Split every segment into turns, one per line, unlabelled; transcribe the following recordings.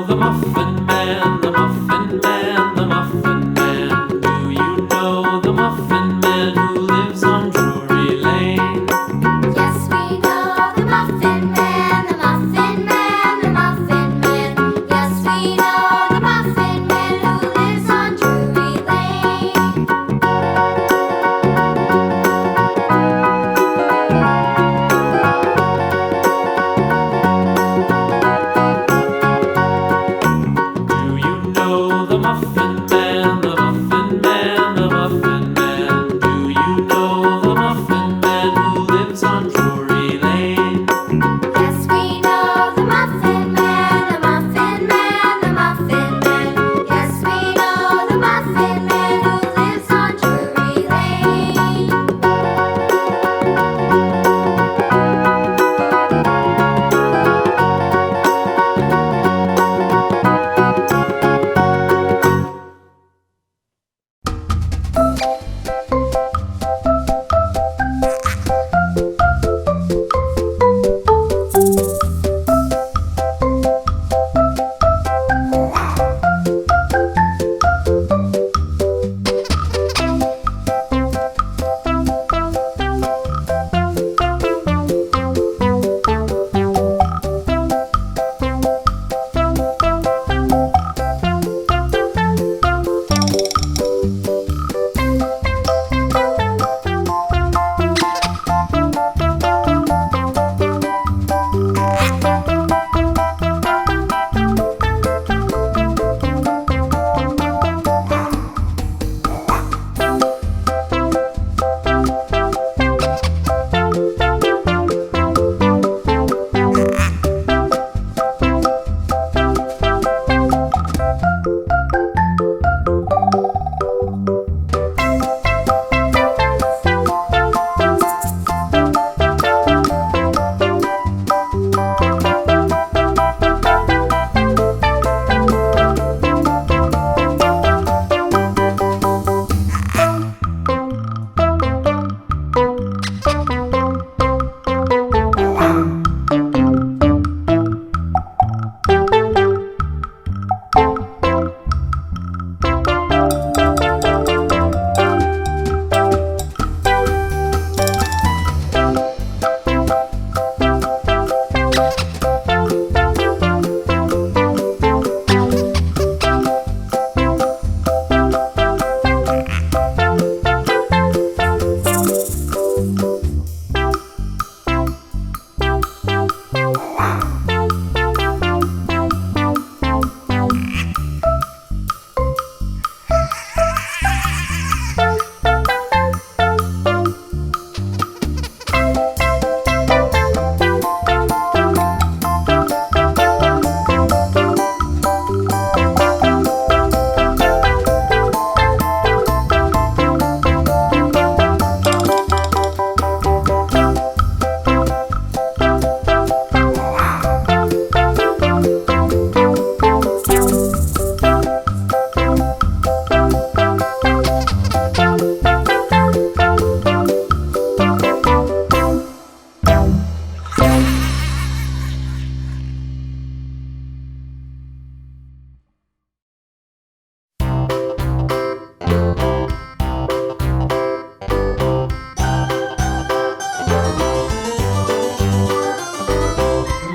the Muffin Man, the Muffin Man, the Muffin Man? Do you know the Muffin Man who lives on Drury Lane?
Yes, we know the Muffin Man, the Muffin Man, the Muffin Man. Yes, we know the Muffin Man who lives on Drury Lane.
Do you know the Muffin Man, the Muffin Man, the Muffin Man? Do you know the Muffin Man who lives on Drury Lane?
Yes, we know the Muffin Man, the Muffin Man, the Muffin Man. Yes, we know the Muffin Man who lives on Drury Lane.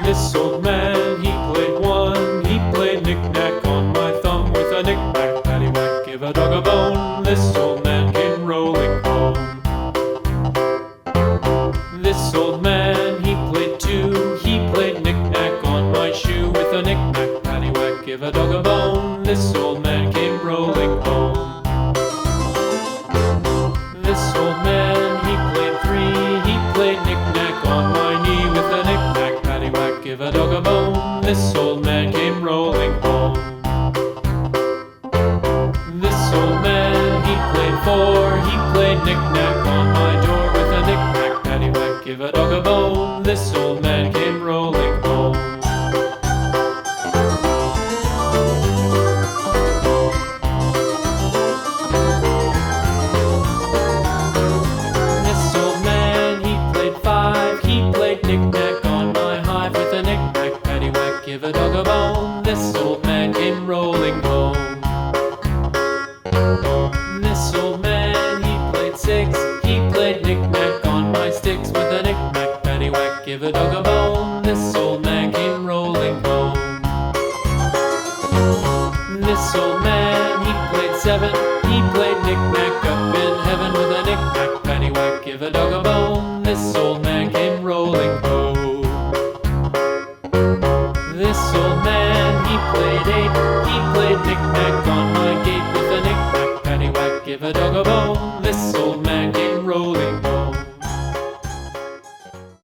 This old man, he played one. He played knick-knack on my thumb with a knick-knack, paddywhack, give a dog a bone. This old man came rolling home. This old man, he played two. He played knick-knack on my shoe with a knick-knack, paddywhack, give a dog a bone. This old man came rolling home. This old man, he played three. He played knick-knack on my knee with a knick-knack, paddywhack, give a dog a bone. This old man came rolling home. This old man, he played four. He played knick-knack on my door with a knick-knack, paddywhack, give a dog a bone. This old man came rolling home. Give a a dog a bone. This old man came rolling home. This old man, he played six. He played knick-knack on my sticks with a knick-knack, paddywhack, give a dog a bone. This old man came rolling home. This old man, he played seven. He played knick-knack up in heaven with a knick-knack, paddywhack, give a dog a bone. This old man came rolling home. This old man, he played eight. He played knick-knack on my gate with a knick-knack, paddywhack, give a dog a bone.